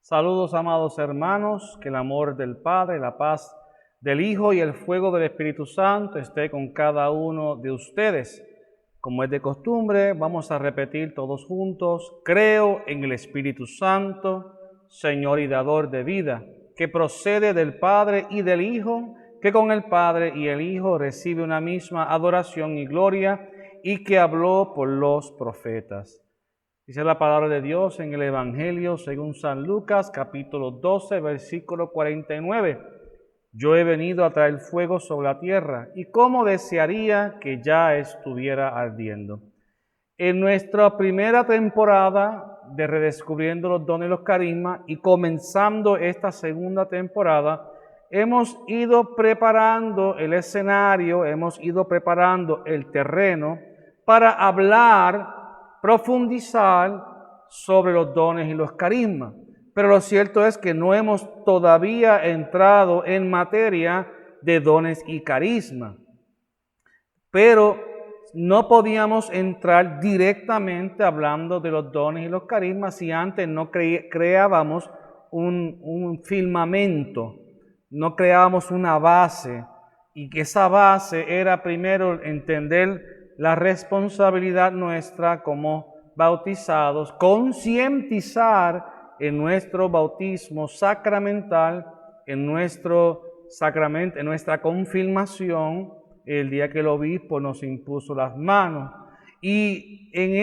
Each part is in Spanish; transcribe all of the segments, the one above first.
Saludos, amados hermanos, que el amor del Padre, la paz del Hijo y el fuego del Espíritu Santo esté con cada uno de ustedes. Como es de costumbre, vamos a repetir todos juntos: creo en el Espíritu Santo, Señor y dador de vida, que procede del Padre y del Hijo, que con el Padre y el Hijo recibe una misma adoración y gloria, y que habló por los profetas. Dice la palabra de Dios en el Evangelio según San Lucas, capítulo 12, versículo 49. Yo he venido a traer fuego sobre la tierra, y cómo desearía que ya estuviera ardiendo. En nuestra primera temporada de Redescubriendo los Dones y los Carismas, y comenzando esta segunda temporada, hemos ido preparando el escenario, hemos ido preparando el terreno para hablar, profundizar sobre los dones y los carismas. Pero lo cierto es que no hemos todavía entrado en materia de dones y carismas. Pero no podíamos entrar directamente hablando de los dones y los carismas si antes no creábamos un firmamento, no creábamos una base, y que esa base era primero entender la responsabilidad nuestra como bautizados, concientizar en nuestro bautismo sacramental, en nuestra confirmación, el día que el obispo nos impuso las manos. Y en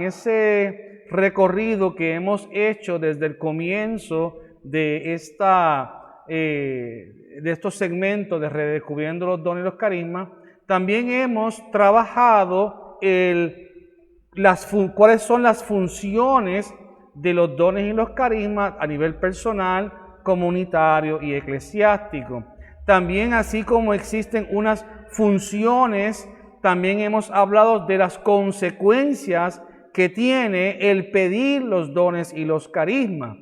ese recorrido que hemos hecho desde el comienzo de estos segmentos de Redescubriendo los Dones y los Carismas, también hemos trabajado cuáles son las funciones de los dones y los carismas a nivel personal, comunitario y eclesiástico. También, así como existen unas funciones, también hemos hablado de las consecuencias que tiene el pedir los dones y los carismas.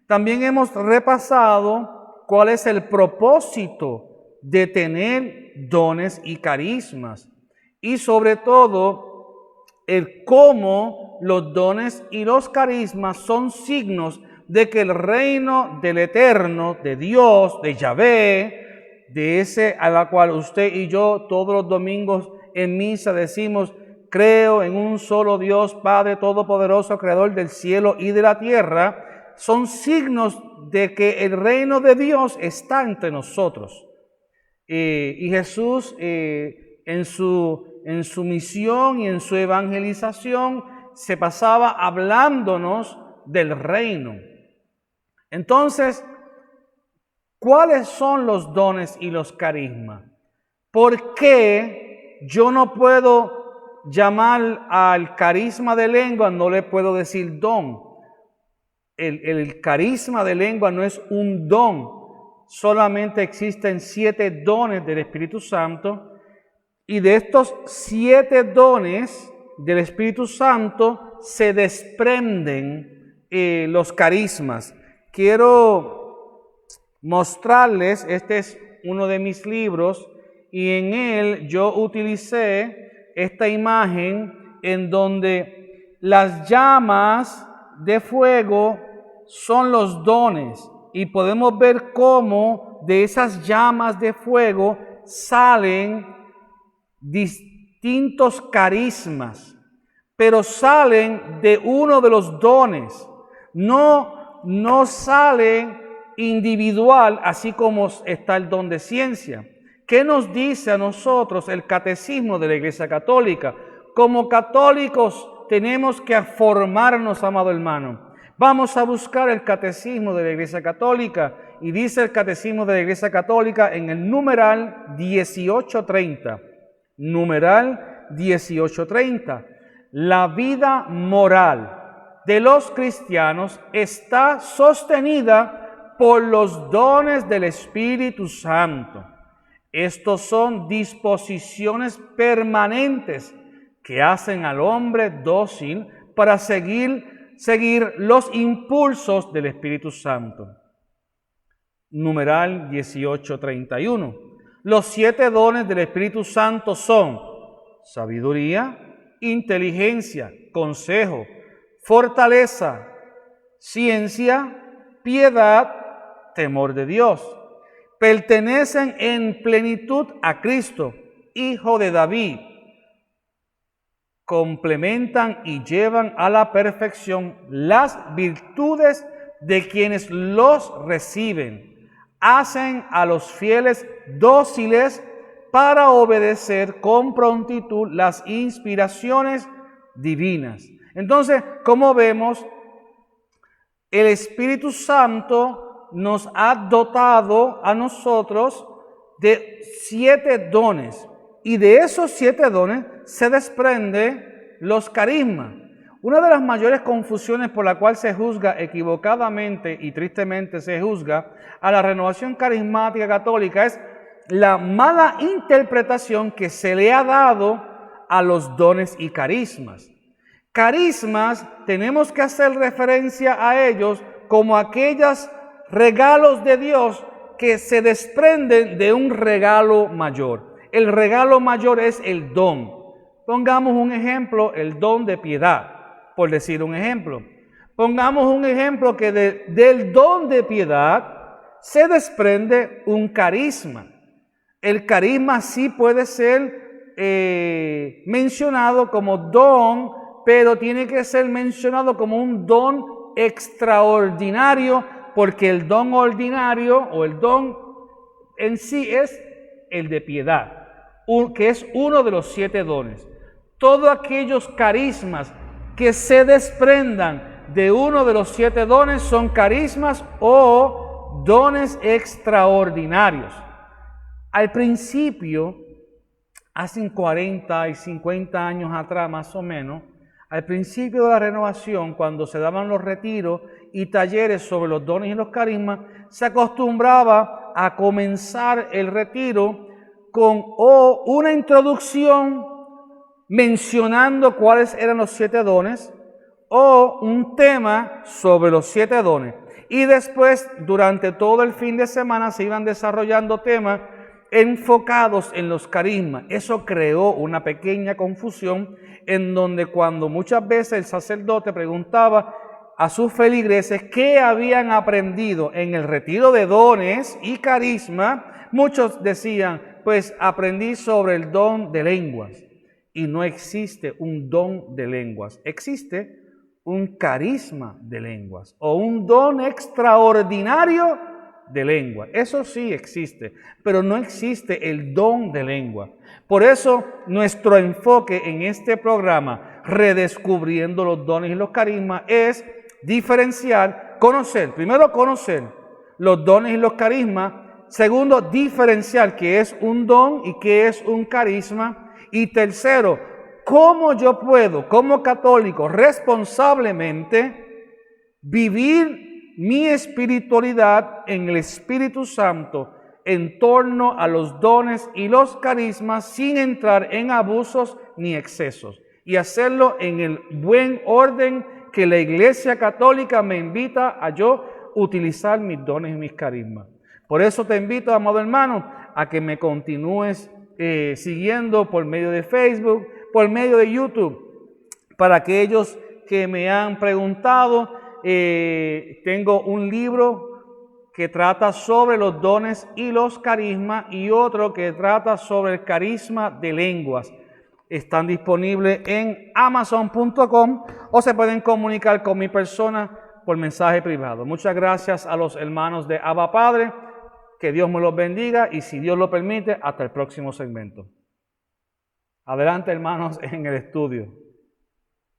También hemos repasado cuál es el propósito de tener dones y carismas, y sobre todo el cómo los dones y los carismas son signos de que el reino del Eterno, de Dios, de Yahvé, de ese a la cual usted y yo todos los domingos en misa decimos: creo en un solo Dios, Padre Todopoderoso, Creador del cielo y de la tierra, son signos de que el reino de Dios está entre nosotros. Y Jesús en su misión y en su evangelización se pasaba hablándonos del reino. Entonces, ¿cuáles son los dones y los carismas? ¿Por qué yo no puedo llamar al carisma de lengua, no le puedo decir don? El carisma de lengua no es un don. Solamente existen 7 dones del Espíritu Santo, y de estos 7 dones del Espíritu Santo se desprenden los carismas. Quiero mostrarles, este es uno de mis libros, y en él yo utilicé esta imagen en donde las llamas de fuego son los dones. Y podemos ver cómo de esas llamas de fuego salen distintos carismas, pero salen de uno de los dones. No salen individual, así como está el don de ciencia. ¿Qué nos dice a nosotros el catecismo de la Iglesia Católica? Como católicos tenemos que formarnos, amado hermano. Vamos a buscar el catecismo de la Iglesia Católica, y dice el catecismo de la Iglesia Católica en el numeral 1830. Numeral 1830. La vida moral de los cristianos está sostenida por los dones del Espíritu Santo. Estos son disposiciones permanentes que hacen al hombre dócil para seguir los impulsos del Espíritu Santo. Numeral 1831. Los 7 dones del Espíritu Santo son sabiduría, inteligencia, consejo, fortaleza, ciencia, piedad, temor de Dios. Pertenecen en plenitud a Cristo, Hijo de David. Complementan y llevan a la perfección las virtudes de quienes los reciben. Hacen a los fieles dóciles para obedecer con prontitud las inspiraciones divinas. Entonces, como vemos, el Espíritu Santo nos ha dotado a nosotros de 7 dones. Y de esos 7 dones se desprende los carismas. Una de las mayores confusiones por la cual se juzga equivocadamente y tristemente se juzga a la renovación carismática católica es la mala interpretación que se le ha dado a los dones y carismas. Carismas, tenemos que hacer referencia a ellos como aquellos regalos de Dios que se desprenden de un regalo mayor. El regalo mayor es el don. Pongamos un ejemplo, el don de piedad, por decir un ejemplo. Pongamos un ejemplo que del don de piedad se desprende un carisma. El carisma sí puede ser mencionado como don, pero tiene que ser mencionado como un don extraordinario, porque el don ordinario o el don en sí es el de piedad, que es uno de los 7 dones. Todos aquellos carismas que se desprendan de uno de los 7 dones son carismas o dones extraordinarios. Al principio, hace 40 y 50 años atrás más o menos, al principio de la renovación, cuando se daban los retiros y talleres sobre los dones y los carismas, se acostumbraba a comenzar el retiro con una introducción mencionando cuáles eran los 7 dones o un tema sobre los 7 dones. Y después, durante todo el fin de semana, se iban desarrollando temas enfocados en los carismas. Eso creó una pequeña confusión en donde cuando muchas veces el sacerdote preguntaba a sus feligreses qué habían aprendido en el retiro de dones y carisma, muchos decían, pues aprendí sobre el don de lenguas. Y no existe un don de lenguas, existe un carisma de lenguas o un don extraordinario de lengua. Eso sí existe, pero no existe el don de lengua. Por eso nuestro enfoque en este programa, Redescubriendo los dones y los carismas, es diferenciar, primero conocer los dones y los carismas, segundo diferenciar qué es un don y qué es un carisma, y tercero, cómo yo puedo como católico responsablemente vivir mi espiritualidad en el Espíritu Santo en torno a los dones y los carismas sin entrar en abusos ni excesos y hacerlo en el buen orden que la Iglesia Católica me invita a yo utilizar mis dones y mis carismas. Por eso te invito, amado hermano, a que me continúes siguiendo por medio de Facebook, por medio de YouTube. Para aquellos que me han preguntado, tengo un libro que trata sobre los dones y los carismas y otro que trata sobre el carisma de lenguas. Están disponibles en Amazon.com o se pueden comunicar con mi persona por mensaje privado. Muchas gracias a los hermanos de Abba Padre. Que Dios me los bendiga y si Dios lo permite, hasta el próximo segmento. Adelante, hermanos, en el estudio.